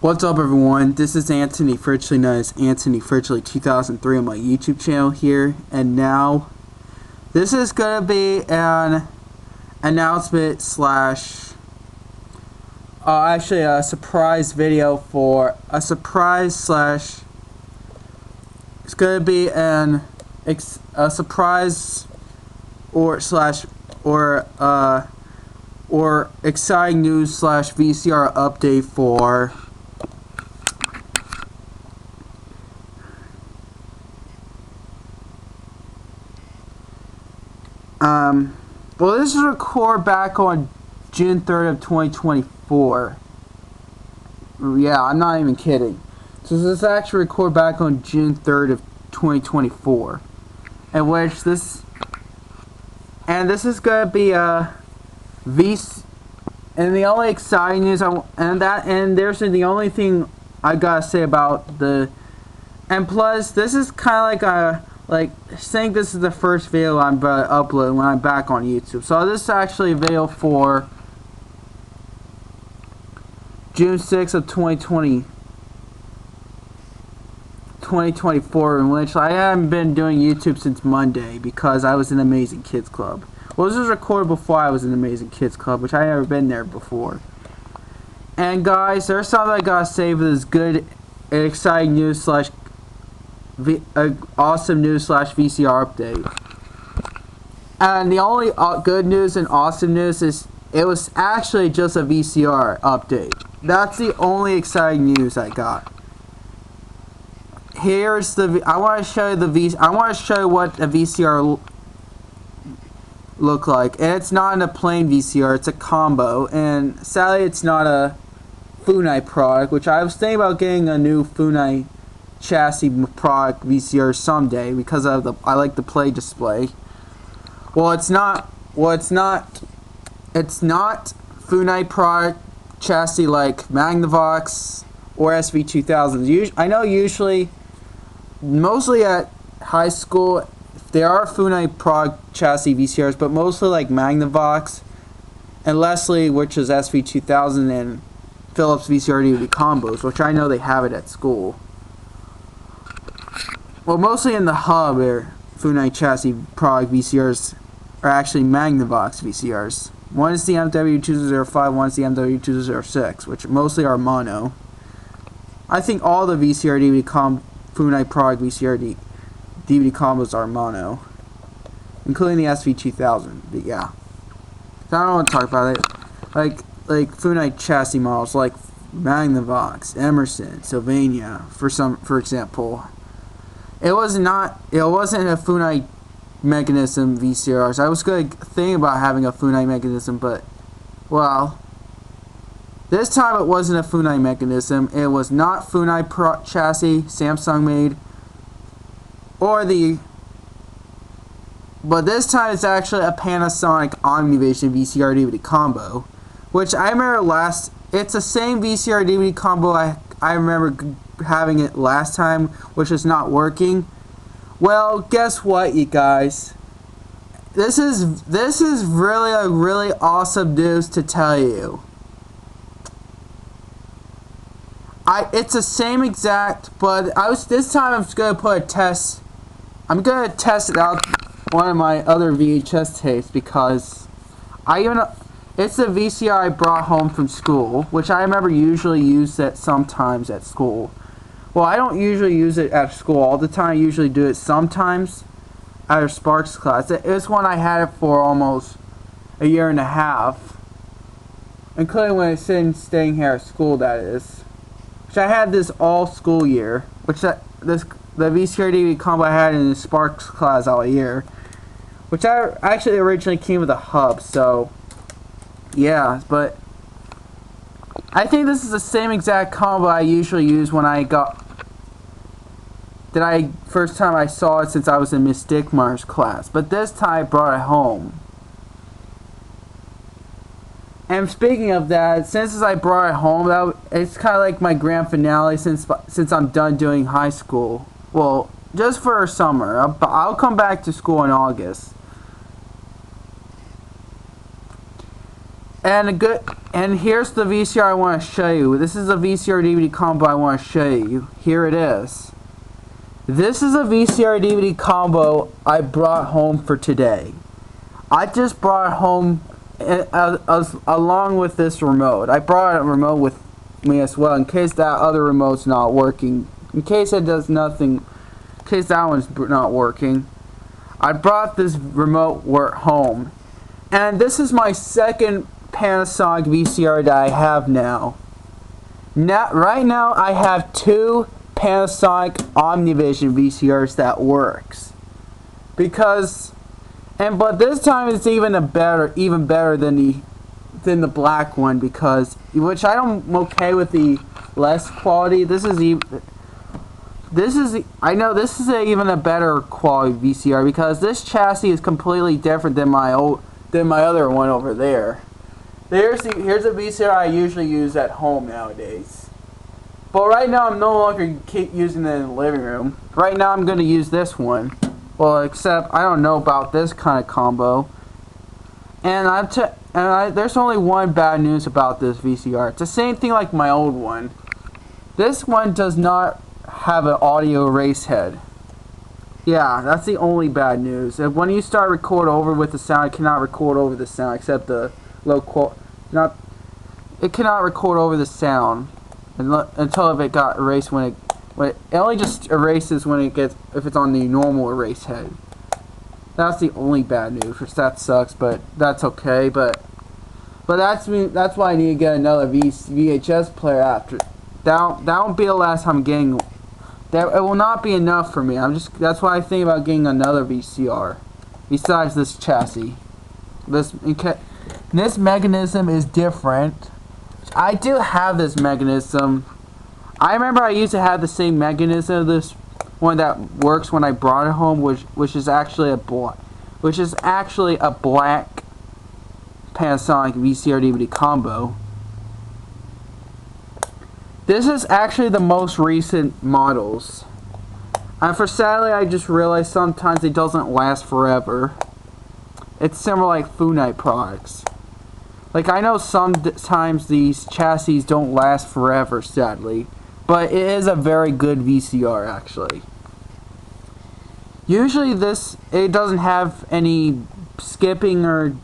What's up, everyone? This is Anthony, virtually known as Anthony Virtually 2003 on my YouTube channel here, and now this is gonna be an announcement slash actually a surprise video for a surprise slash it's gonna be a surprise or exciting news slash VCR update for well, this is recorded back on June 3rd of 2024. Yeah, I'm not even kidding. So this is actually recorded back on June 3rd of 2024. In which this is gonna be a and the only exciting news there's the only thing I gotta say about and plus this is kind of saying this is the first video I'm uploading when I'm back on YouTube. So this is actually a video for June 6th of 2024, in which I haven't been doing YouTube since Monday because I was in Amazing Kids Club. Well, this was recorded before I was in Amazing Kids Club, which I never been there before. And guys, there's something I gotta say for this good and exciting news slash awesome news slash VCR update. And the only good news and awesome news is it was actually just a VCR update. That's the only exciting news I got. Here's I want to show you what a VCR look like, and it's not in a plain VCR, it's a combo, and sadly it's not a Funai product, which I was thinking about getting a new Funai chassis product VCR someday because of I like the play display. Well, it's not Funai product chassis like Magnavox or SV2000. I know usually mostly at high school there are Funai product chassis VCRs, but mostly like Magnavox and Leslie, which is SV2000, and Philips VCR DVD combos, which I know they have it at school. Well, mostly in the hub are Funai chassis product VCRs are actually Magnavox VCRs. One is the MW2005, one is the MW2006, which mostly are mono. I think all the VCR DVD Funai product VCR DVD combos are mono, including the SV2000. But yeah, so I don't want to talk about it. Like Funai chassis models like Magnavox, Emerson, Sylvania, for example. It wasn't a Funai mechanism VCRs. I was going to think about having a Funai mechanism, but well, this time it wasn't a Funai mechanism. It was not Funai chassis Samsung made, but this time it's actually a Panasonic Omnivision VCR DVD combo, which I remember it's the same VCR DVD combo I remember having it last time, which is not working. Well, guess what, you guys? This is really awesome news to tell you. It's the same exact, but this time I'm just gonna put a test. I'm gonna test it out one of my other VHS tapes because it's a VCR I brought home from school, which I remember usually use it sometimes at school. Well, I don't usually use it at school all the time. I usually do it sometimes at a Sparks class. It's one I had it for almost a year and a half, including when it's staying here at school, that is. Which I had this all school year, the VCR DVD combo I had in the Sparks class all year, which I actually originally came with a hub, so yeah, but I think this is the same exact combo I usually use when first time I saw it since I was in Miss Dickmar's class, but this time I brought it home. And speaking of that, since I brought it home, it's kind of like my grand finale since I'm done doing high school. Well, just for summer. I'll come back to school in August. And here's the VCR I want to show you. This is a VCR DVD combo I want to show you. Here it is. This is a VCR DVD combo I brought home for today. I just brought it home along with this remote. I brought a remote with me as well in case that other remote's not working. In case it does nothing. In case that one's not working. I brought this remote home. And this is my second Panasonic VCR that I have now. Right now I have two Panasonic Omnivision VCRs that works. But this time it's even better than the black one which I'm okay with the less quality. I know this is even a better quality VCR because this chassis is completely different than my other one over there. Here's a VCR I usually use at home nowadays. But right now I'm no longer keep using it in the living room. Right now I'm going to use this one. Well, except I don't know about this kind of combo. And there's only one bad news about this VCR. It's the same thing like my old one. This one does not have an audio erase head. Yeah, that's the only bad news. And when you start record over with the sound, it cannot record over the sound except the low quality. It cannot record over the sound until if it got erased when it only just erases if it's on the normal erase head. That's the only bad news, which that sucks, but that's okay. But that's why I need to get another VHS player after. That won't be the last time I'm getting. It will not be enough for me. That's why I think about getting another VCR besides this chassis. This mechanism is different. I do have this mechanism. I remember I used to have the same mechanism of this one that works when I brought it home, which is actually a black Panasonic VCR DVD combo. This is actually the most recent models. And sadly, I just realized sometimes it doesn't last forever. It's similar like Funite products. Like I know sometimes these chassis don't last forever, sadly. But it is a very good VCR actually. Usually it doesn't have any skipping or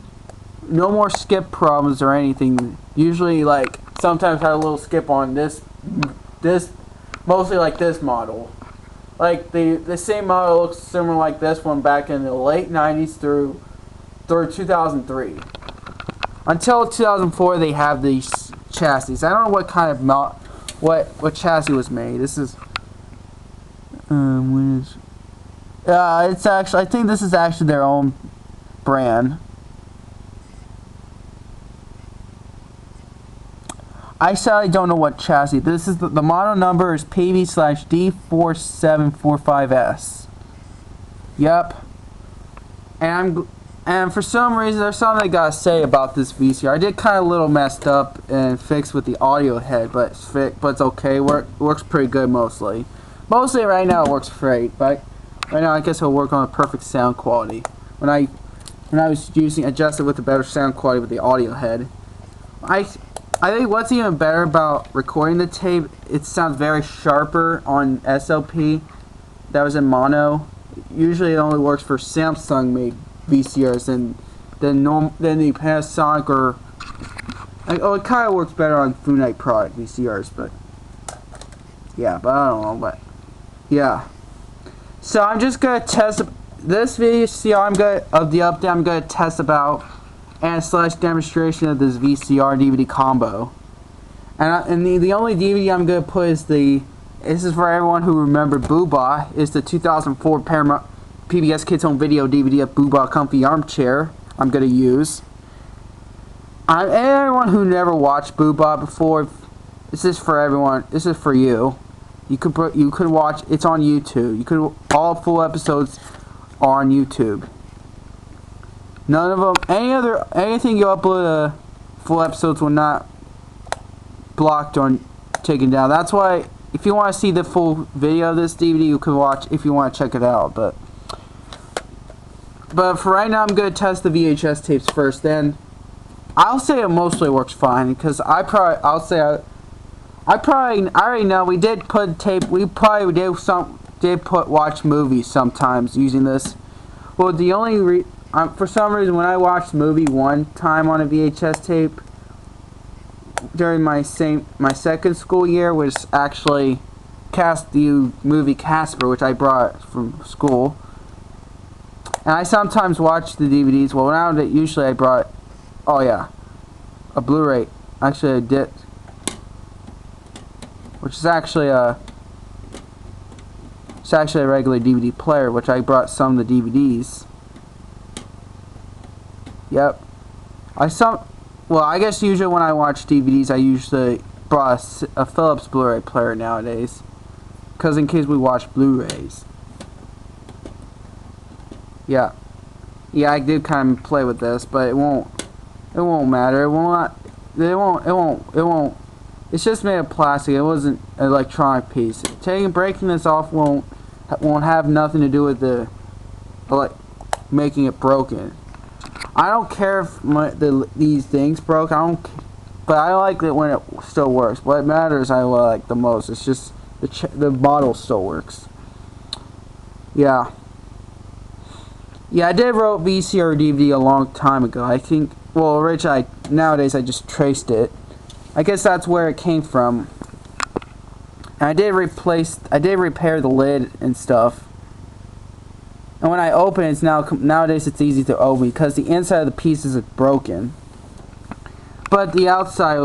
no more skip problems or anything. Usually like sometimes had a little skip on this mostly like this model. Like the same model looks similar like this one back in the late 90s through 2003. Until 2004 they have these chassis. I don't know what kind of what chassis was made. This is it's actually I think this is actually their own brand. I sadly don't know what chassis. This is the model number is PV/D4745S. Yep. And for some reason there's something I gotta say about this VCR. I did kind of a little messed up and fixed with the audio head, but it's okay. Works pretty good mostly. Mostly right now it works great, but right now I guess it'll work on a perfect sound quality. When I was adjusted with a better sound quality with the audio head. I think what's even better about recording the tape, it sounds very sharper on SLP. That was in mono. Usually it only works for Samsung made VCRs than the Panasonic or it kind of works better on Funite product VCRs, but yeah, but I don't know, but yeah. So I'm just gonna test this VCR. Of the update I'm gonna test about and / demonstration of this VCR DVD combo. And the only DVD I'm going to put is this is for everyone who remembered Booba, is the 2004 PBS Kids Home Video DVD of Booba Comfy Armchair I'm going to use. And everyone who never watched Booba before, this is for everyone, this is for you. You could watch, it's on YouTube. All full episodes are on YouTube. None of them, anything you upload full episodes will not blocked or taken down. That's why, if you want to see the full video of this DVD, you can watch if you want to check it out. But for right now, I'm going to test the VHS tapes first. Then I'll say it mostly works fine because I already know we did put tape. We probably did watch movies sometimes using this. Well, the only for some reason when I watched the movie one time on a VHS tape during my second school year was actually the movie Casper, which I brought from school. And I sometimes watch the DVDs. Well, now usually I brought, oh yeah, a Blu-ray. Actually, I did, which is actually a regular DVD player, which I brought some of the DVDs. Yep. Well, I guess usually when I watch DVDs, I usually brought a Philips Blu-ray player nowadays, because in case we watch Blu-rays. Yeah, I did kind of play with this, but it won't matter. It won't. It's just made of plastic. It wasn't an electronic piece. Breaking this off won't have nothing to do with making it broken. I don't care if these things broke. But I like it when it still works. What matters I like the most. It's just the model still works. Yeah. Yeah, I did wrote VCR DVD a long time ago. I think, well, originally, nowadays I just traced it. I guess that's where it came from. And I did repair the lid and stuff. And when I open it, nowadays it's easy to open because the inside of the pieces is broken. But the outside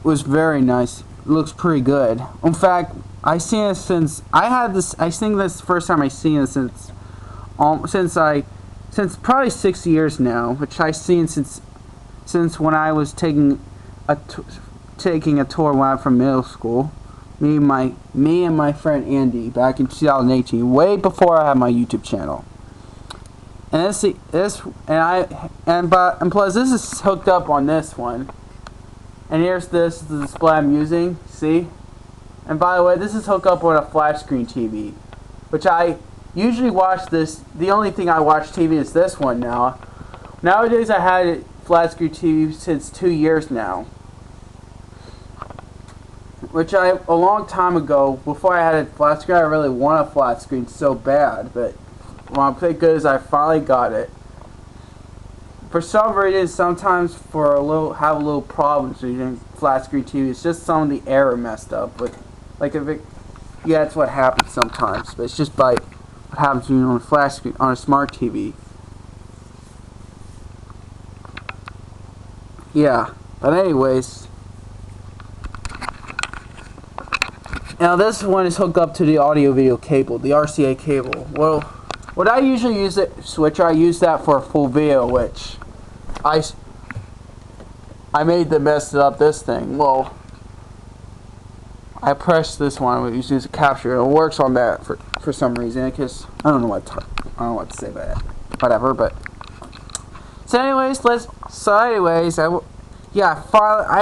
was very nice. It looks pretty good. In fact, I seen it since I think this is the first time I seen it since probably 6 years now, which I seen since when I was taking a tour when I was from middle school. Me and my friend Andy back in 2018, way before I had my YouTube channel. And plus this is hooked up on this one. And here's the display I'm using. See? And by the way, this is hooked up on a flat screen TV, which I usually watch this. The only thing I watch TV is this one now. Nowadays, I had a flat screen TV since 2 years now. Which a long time ago, before I had a flat screen, I really want a flat screen so bad. But well, I'm pretty good as I finally got it. For some reason, sometimes have a little problems using flat screen TV. It's just some of the error messed up. But yeah, that's what happens sometimes. But it's just what happens when you're on a flat screen on a smart TV. Yeah, but anyways, now this one is hooked up to the audio video cable, the RCA cable. Well, what I usually use I use that for a full video, which I made the mess up this thing. Well, I pressed this one using a capture. It works on that for some reason. Because I don't know what to say about it. Whatever. But so anyways, I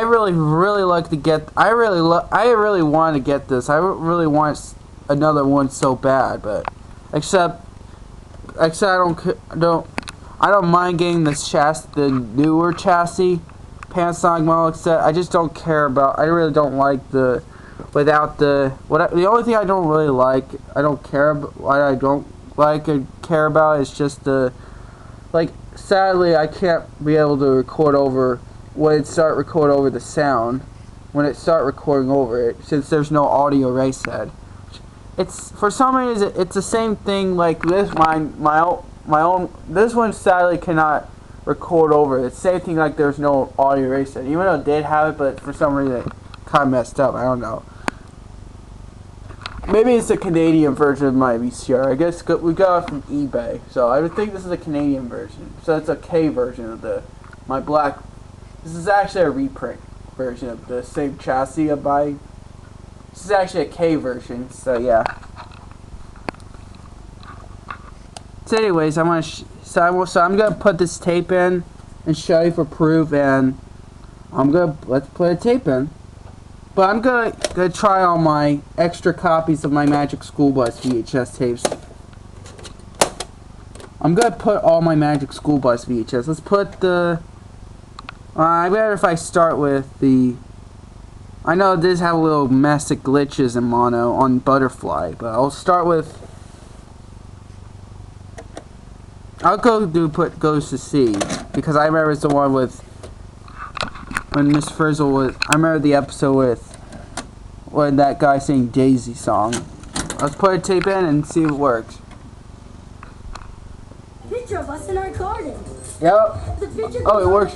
really like to get. I really want to get this. I really want another one so bad, but except I don't mind getting this the newer chassis, Panasonic model. Except I just don't care about. I really don't like the only thing I don't really like. Care about is just sadly I can't be able to record over record over the sound when it start recording over it, since there's no audio erase head. It's for some reason it's the same thing like this. My own this one sadly cannot record over it. It's the same thing like there's no audio erase head, even though it did have it, but for some reason it kind of messed up. I don't know. Maybe it's a Canadian version of my VCR. I guess we got it from eBay, so I would think this is a Canadian version. So it's a K version of my black. This is actually a reprint version of the same chassis I buy. This is actually a K version, so yeah. So anyways, I'm gonna put this tape in and show you for proof, and let's put a tape in. But I'm gonna try all my extra copies of my Magic School Bus VHS tapes. I'm gonna put all my Magic School Bus VHS. Let's put I better if I start with the... I know it does have a little mess of glitches in mono on Butterfly, but I'll start with... I'll put Goes to Sea, because I remember it's the one with... When Miss Frizzle was... I remember the episode with... when that guy sang Daisy song. Let's put a tape in and see if it works. Picture of us in our garden. Yep. The picture Oh, it works.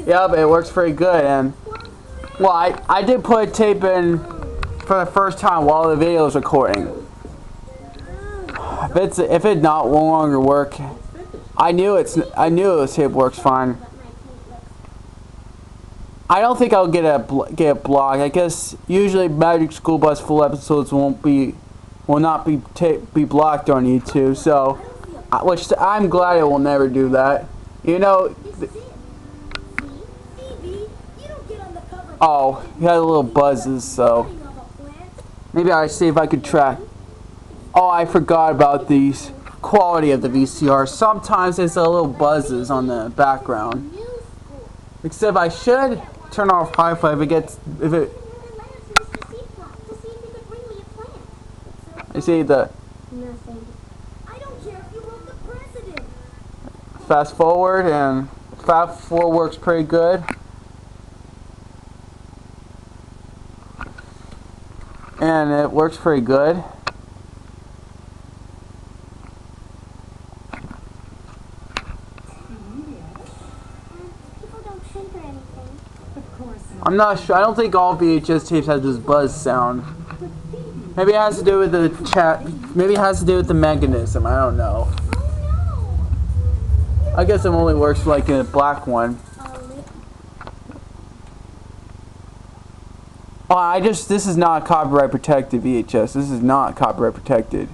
Yep, it works pretty good. And well, I did put a tape in for the first time while the video was recording. If it not no longer work, I knew this tape works fine. I don't think I'll get a blog. I guess usually Magic School Bus full episodes will not be blocked on YouTube. So, which I'm glad it will never do that. You know. Oh, you had a little buzzes. So maybe I see if I could track. Oh, I forgot about the quality of the VCR. Sometimes there's a little buzzes on the background. Except I should turn off hi-fi if it. I see the. Nothing. I don't care if you wrote the president. Fast forward, and fast forward works pretty good. And it works pretty good. I'm not sure. I don't think all VHS tapes have this buzz sound. Maybe it has to do with the chat. Maybe it has to do with the mechanism. I don't know. I guess it only works like in a black one. Oh, this is not copyright protected VHS. This is not copyright protected.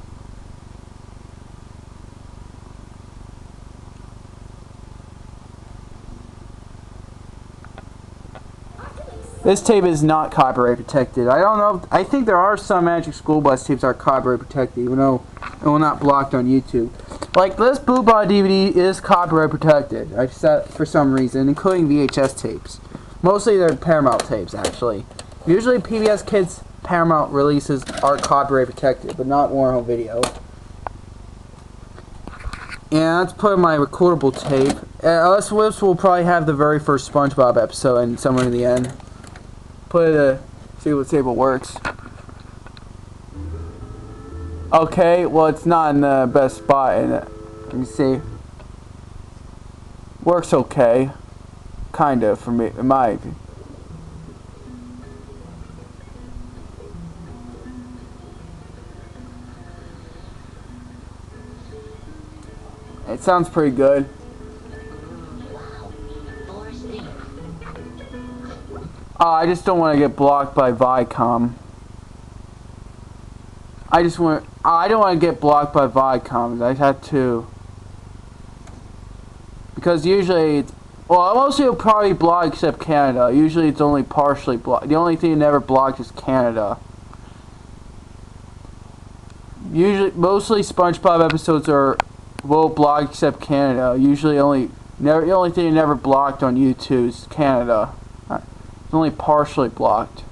This tape is not copyright protected. I don't know. I think there are some Magic School Bus tapes that are copyright protected, even though it will not blocked on YouTube. Like this Blue Bot DVD is copyright protected. I set for some reason, including VHS tapes. Mostly they're Paramount tapes, actually. Usually PBS Kids Paramount releases are copyright protected, but not Warhol Video. And let's put in my recordable tape. Us Whips will probably have the very first SpongeBob episode and somewhere in the end. Put it see what table works. Okay, well it's not in the best spot in it. Let me see. Works okay. Kind of for me, in my opinion. It sounds pretty good. I just don't want to get blocked by Viacom. I don't want to get blocked by Viacom. I had to. Because usually it's, well, mostly it'll probably block except Canada. Usually it's only partially blocked. The only thing it never blocked is Canada. Mostly SpongeBob episodes will block except Canada. Usually the only thing it never blocked on YouTube is Canada. It's only partially blocked.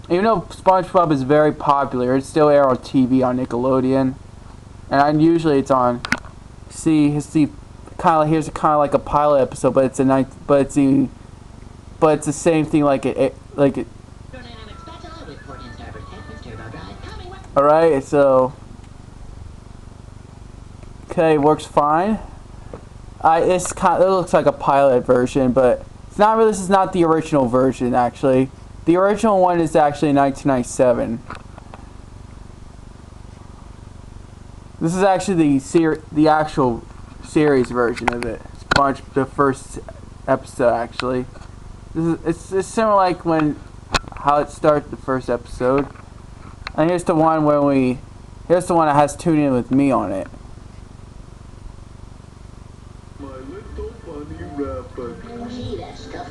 Even though SpongeBob is very popular, it's still aired on TV on Nickelodeon, and usually it's on. Here's kind of like a pilot episode, but it's the same thing like it. All right, so okay, works fine. It looks like a pilot version, but. This is not the original version, actually. The original one is actually 1997. This is actually the actual series version of it. The first episode, actually. It's similar like how it started the first episode. And here's the one here's the one that has Tune In With Me on it.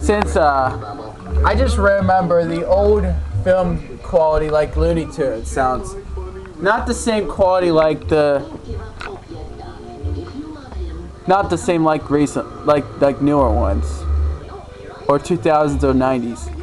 Since I just remember the old film quality like Looney Tunes sounds. Not the same quality like not the same like recent like newer ones. or 2000s or 90s.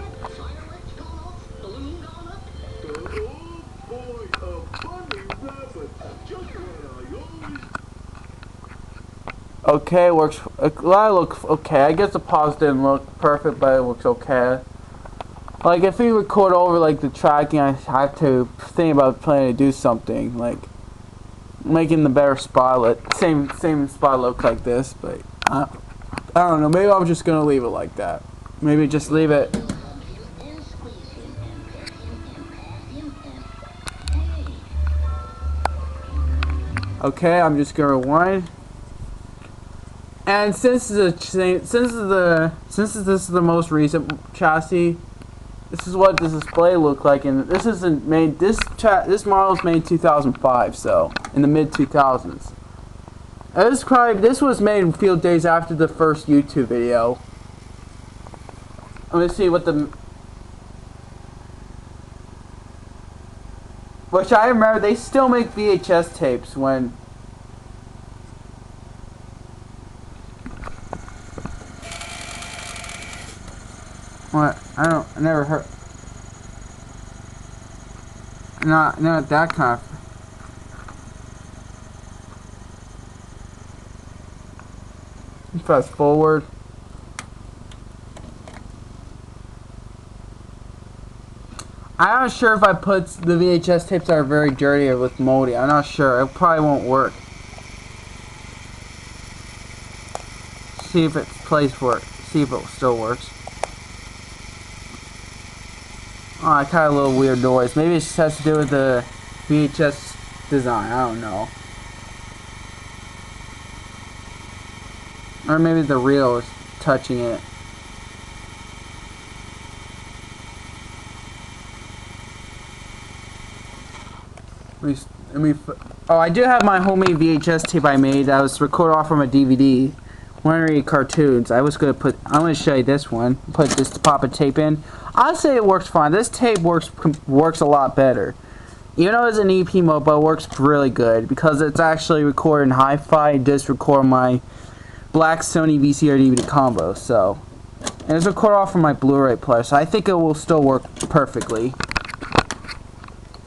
Okay, works. A lot looks okay. I guess the pause didn't look perfect, but it looks okay. Like if we record over like the tracking, I have to think about planning to do something like making the better spotlet. Same spot look like this, but I don't know. Maybe I'm just gonna leave it like that. Maybe just leave it. Okay, I'm just gonna rewind. And since this is the most recent chassis, this is what this display looked like, and this isn't made. This model was made in 2005, so in the mid 2000s. This was made a few days after the first YouTube video. Let me see what which I remember they still make VHS tapes when. What? I never heard. Not that kind of. Fast forward. I'm not sure if I put the VHS tapes that are very dirty or with moldy. I'm not sure. It probably won't work. See if it plays for it. See if it still works. Oh, I got a little weird noise. Maybe it just has to do with the VHS design. I don't know. Or maybe the reel is touching it. Oh, I do have my homemade VHS tape I made that was recorded off from a DVD. One cartoons. I'm going to show you this one. Put this pop a tape in. I'll say it works fine. This tape works a lot better. Even though it's an EP mode, but it works really good because it's actually recorded in hi-fi. It does record my black Sony VCR DVD combo. So, and it's recorded off from my Blu-ray player. So I think it will still work perfectly.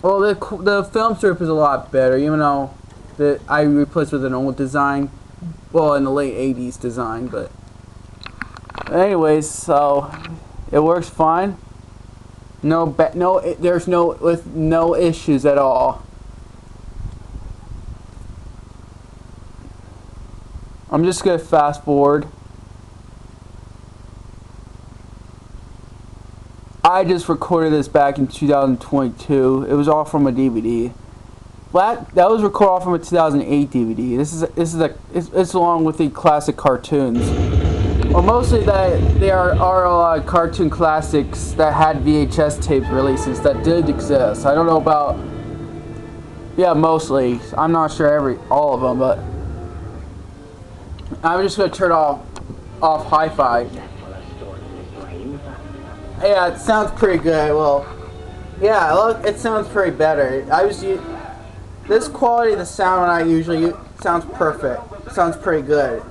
Well, the film strip is a lot better, even though I replaced with an old design. Well, in the late 80s design, but anyways, so it works fine. There's no issues at all. I'm just gonna fast forward. I just recorded this back in 2022. It was all from a DVD. That was recorded off from a 2008 DVD. It's along with the classic cartoons. Well, mostly there are a lot of cartoon classics that had VHS tape releases that did exist. I don't know about. Yeah, mostly. I'm not sure all of them, but I'm just gonna turn off hi-fi. Yeah, it sounds pretty good. Well, yeah, look, it sounds pretty better. This quality of the sound when I usually sounds perfect. It sounds pretty good.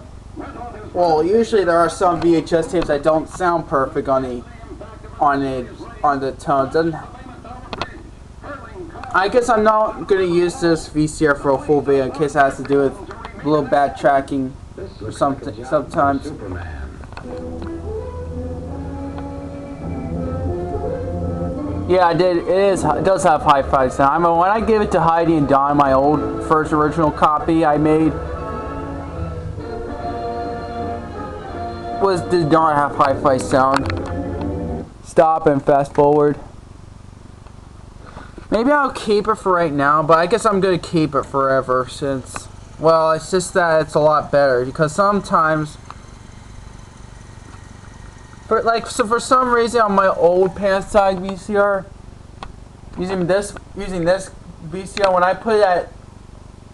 Well, usually there are some VHS tapes that don't sound perfect on the tones. I guess I'm not gonna use this VCR for a full video in case it has to do with a little bad tracking or something sometimes. Yeah, it does have hi-fi sound. I mean, when I gave it to Heidi and Don, my old first original copy I made did not have hi-fi sound. Stop and fast forward. Maybe I'll keep it for right now, but I guess I'm gonna keep it forever since, well, it's just that it's a lot better because sometimes. For some reason on my old pan-side VCR, using this VCR, when I put that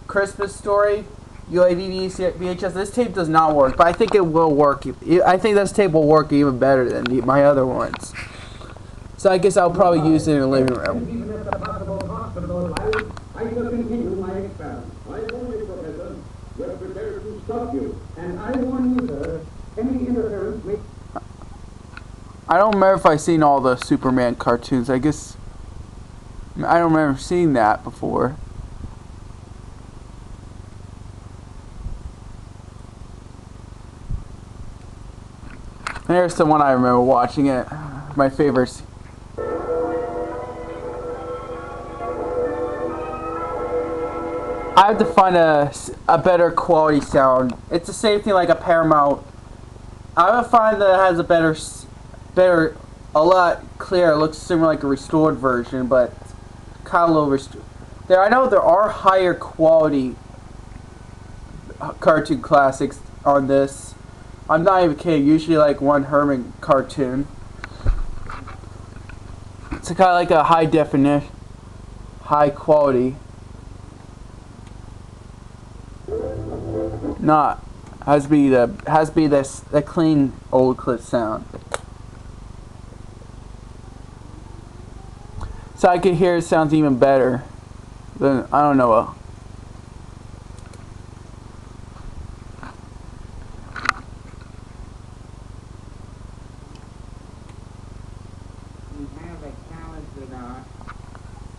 Christmas Story UAV VHS, this tape does not work, but I think it will work. I think this tape will work even better than my other ones. So I guess I'll probably use it in the living room. I shall continue my experiment. My only professor was prepared to stop you, and I warn you, sir, any interference may... I don't remember if I've seen all the Superman cartoons. I guess I don't remember seeing that before. There's the one I remember watching it. My favorites. I have to find a better quality sound. It's the same thing like a Paramount. I would find that it has a better, a lot clearer. It looks similar like a restored version, but kind of low restored. I know there are higher quality cartoon classics on this. I'm not even kidding. Usually like one Herman cartoon. It's kind of like a high definition, high quality. Not has to be the clean old clip sound. So I could hear it sounds even better. Then I don't know.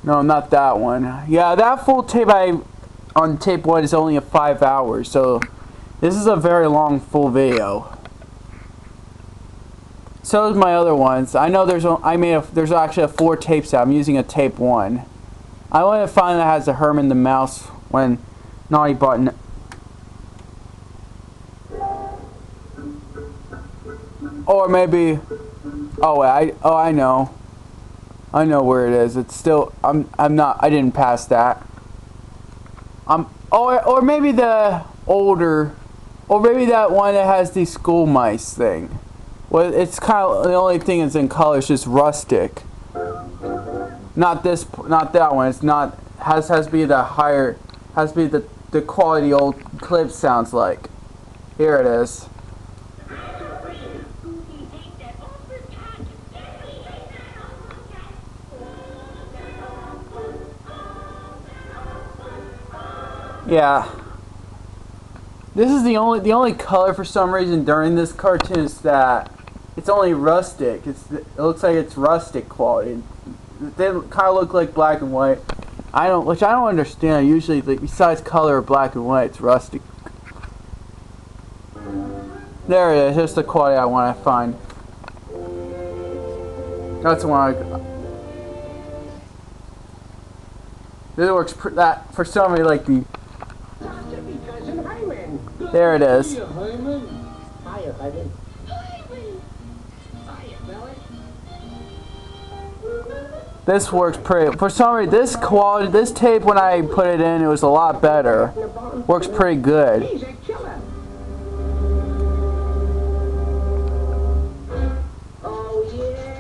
No, not that one. Yeah, that full tape on tape 1 is only 5 hours, so this is a very long full video. So is my other ones. I know there's actually a 4 tape set. I'm using a tape 1. I want to find that has a Herman the Mouse when Naughty Button. Or maybe I know. I know where it is. It's still I didn't pass that. Or maybe the older, or maybe that one that has the school mice thing. Well, it's kind of the only thing that's in color is just rustic. Not that one. It's not has to be the higher, has to be the quality old clip sounds like. Here it is. Yeah. This is the only color for some reason during this cartoon is that it's only rustic. It looks like it's rustic quality. They kind of look like black and white. Which I don't understand. Usually, besides color, black and white, it's rustic. There it is. Here's the quality I want to find. That's the one This works. That for somebody like the. There it is. This works pretty. For some reason, this quality, this tape when I put it in, it was a lot better. Works pretty good.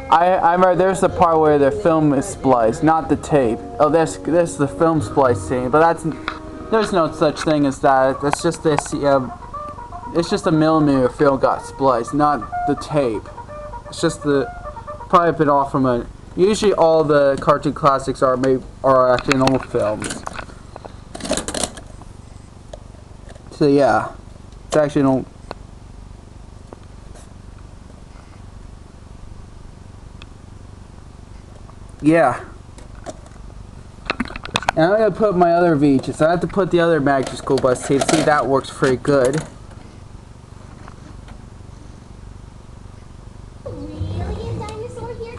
I remember there's the part where the film is spliced, not the tape. Oh, this is the film splice scene, but there's no such thing as that. It's just this. It's just a millimeter film got spliced, not the tape. It's just probably a bit off from it. Usually, all the cartoon classics are actually normal films. So yeah, it's actually no. Yeah. And I'm going to put my other VHS. I have to put the other Magic School Bus tape. See, that works pretty good.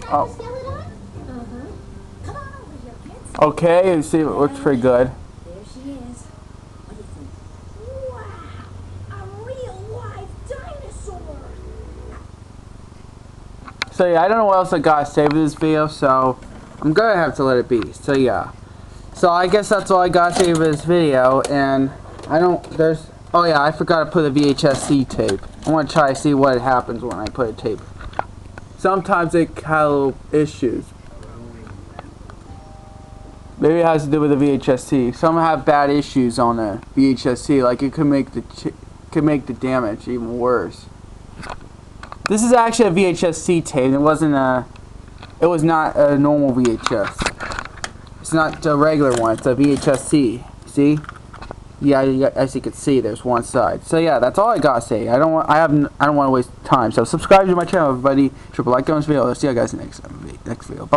Oh. Come on over here, kids. Okay, you see, it works pretty good. There she is. What do you think? Wow! A real live dinosaur! So yeah, I don't know what else I gotta say with this video, so I'm gonna have to let it be. So yeah. So I guess that's all I gotta say for this video, and oh yeah, I forgot to put a VHS-C tape. I want to try to see what happens when I put a tape. Sometimes it has issues. Maybe it has to do with the VHS-C. Some have bad issues on the VHS-C, like it could make the damage even worse. This is actually a VHS-C tape. It was not a normal VHS. It's not a regular one. It's a VHS-C. See? Yeah, as you can see, there's one side. So yeah, that's all I gotta say. I don't want to waste time. So subscribe to my channel, everybody. Triple like on this video. I'll see you guys next video. Bye.